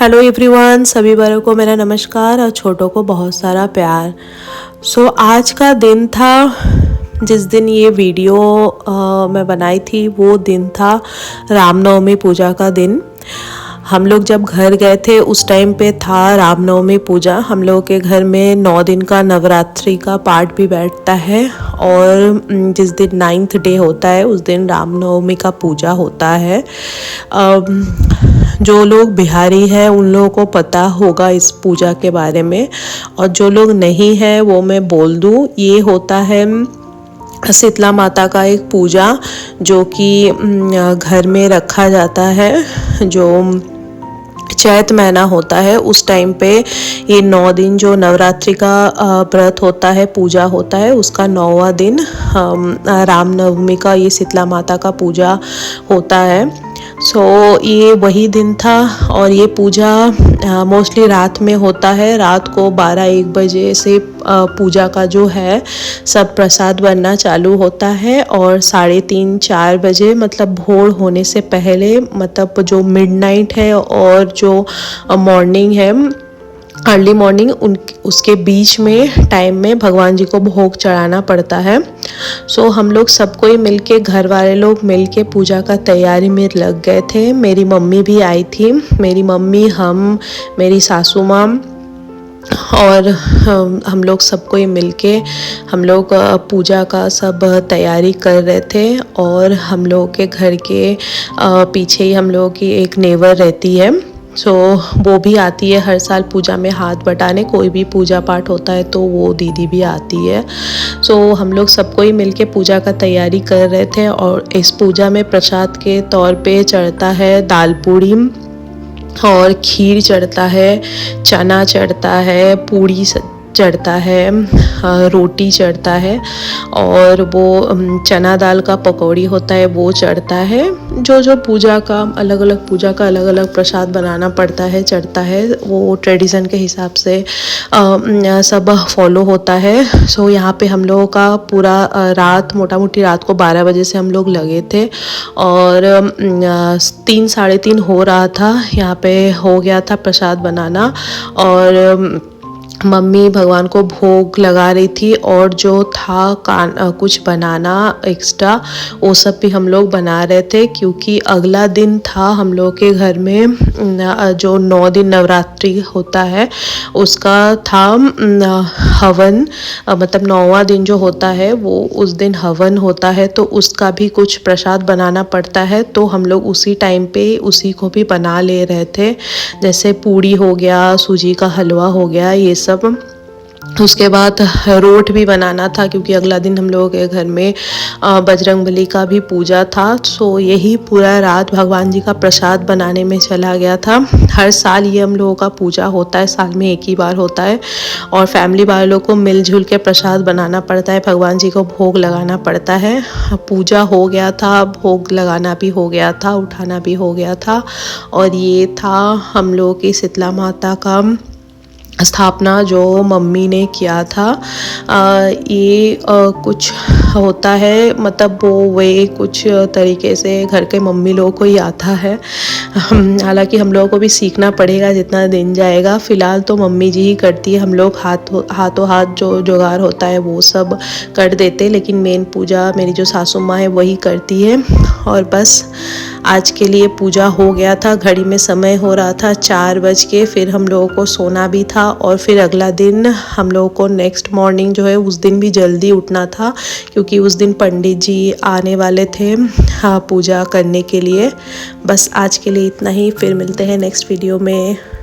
Hello everyone, सभी बड़ों को मेरा नमस्कार और छोटों को बहुत सारा प्यार। आज का दिन था, जिस दिन ये वीडियो मैं बनाई थी वो दिन था रामनवमी पूजा का दिन। हम लोग जब घर गए थे उस टाइम पे था रामनवमी पूजा। हम लोगों के घर में 9 दिन का नवरात्रि का पाठ भी बैठता है और जिस दिन 9th डे होता है उस दिन रामनवमी का पूजा होता है। जो लोग बिहारी हैं उन लोगों को पता होगा इस पूजा के बारे में, और जो लोग नहीं हैं वो मैं बोल दूँ। ये होता है शीतला माता का एक पूजा जो कि घर में रखा जाता है। जो चैत महीना होता है उस टाइम पे ये 9 दिन जो नवरात्रि का व्रत होता है, पूजा होता है, उसका 9वां दिन रामनवमी का ये शीतला माता का पूजा होता है। ये वही दिन था और ये पूजा मोस्टली रात में होता है। रात को 12-1 बजे से पूजा का जो है सब प्रसाद बनना चालू होता है और 3:30-4 बजे मतलब भोर होने से पहले, मतलब जो मिडनाइट है और जो मॉर्निंग है, अर्ली मॉर्निंग, उसके बीच में टाइम में भगवान जी को भोग चढ़ाना पड़ता है। हम लोग सब कोई मिलके, घर वाले लोग मिलके पूजा का तैयारी में लग गए थे। मेरी मम्मी भी आई थी। मेरी मम्मी, हम, मेरी सासू माँ और हम लोग सब कोई मिलके हम लोग पूजा का सब तैयारी कर रहे थे। और हम लोग के घर के पीछे ही हम लोगों की एक नेबर रहती है, वो भी आती है हर साल पूजा में हाथ बटाने। कोई भी पूजा पाठ होता है तो वो दीदी भी आती है। हम लोग सबको ही मिलके पूजा का तैयारी कर रहे थे। और इस पूजा में प्रसाद के तौर पे चढ़ता है दाल पूड़ी और खीर चढ़ता है, चना चढ़ता है, पूड़ी चढ़ता है, रोटी चढ़ता है और वो चना दाल का पकौड़ी होता है वो चढ़ता है। जो पूजा का अलग अलग प्रसाद बनाना पड़ता है, चढ़ता है, वो ट्रेडिशन के हिसाब से सब फॉलो होता है। यहाँ पे हम लोगों का पूरा रात, मोटा मोटी रात को 12 बजे से हम लोग लगे थे और 3-3:30 हो रहा था। यहाँ पे हो गया था प्रसाद बनाना और मम्मी भगवान को भोग लगा रही थी और जो था कुछ बनाना एक्स्ट्रा, वो सब भी हम लोग बना रहे थे, क्योंकि अगला दिन था हम लोग के घर में जो 9 दिन नवरात्रि होता है उसका था हवन। मतलब 9वां दिन जो होता है वो उस दिन हवन होता है, तो उसका भी कुछ प्रसाद बनाना पड़ता है। तो हम लोग उसी टाइम पे उसी को भी बना ले रहे थे, जैसे पूड़ी हो गया, सूजी का हलवा हो गया, ये सब। उसके बाद रोट भी बनाना था, क्योंकि अगला दिन हम लोगों के घर में बजरंगबली का भी पूजा था। यही पूरा रात भगवान जी का प्रसाद बनाने में चला गया था। हर साल ये हम लोगों का पूजा होता है, साल में एक ही बार होता है और फैमिली वालों को मिलजुल के प्रसाद बनाना पड़ता है, भगवान जी को भोग लगाना पड़ता है। पूजा हो गया था, भोग लगाना भी हो गया था, उठाना भी हो गया था। और ये था हम लोगों की शीतला माता का स्थापना जो मम्मी ने किया था। ये कुछ होता है, मतलब वे कुछ तरीके से घर के मम्मी लोगों को ही आता है। हालांकि हम लोगों को भी सीखना पड़ेगा जितना दिन जाएगा। फ़िलहाल तो मम्मी जी ही करती है, हम लोग हाथों हाथ जो जुगाड़ होता है वो सब कर देते, लेकिन मेन पूजा मेरी जो सासू माँ है वही करती है। और बस आज के लिए पूजा हो गया था। घड़ी में समय हो रहा था 4 बज के, फिर हम लोगों को सोना भी था और फिर अगला दिन हम लोगों को नेक्स्ट मॉर्निंग जो है उस दिन भी जल्दी उठना था, क्योंकि उस दिन पंडित जी आने वाले थे पूजा करने के लिए। बस आज के लिए इतना ही, फिर मिलते हैं नेक्स्ट वीडियो में।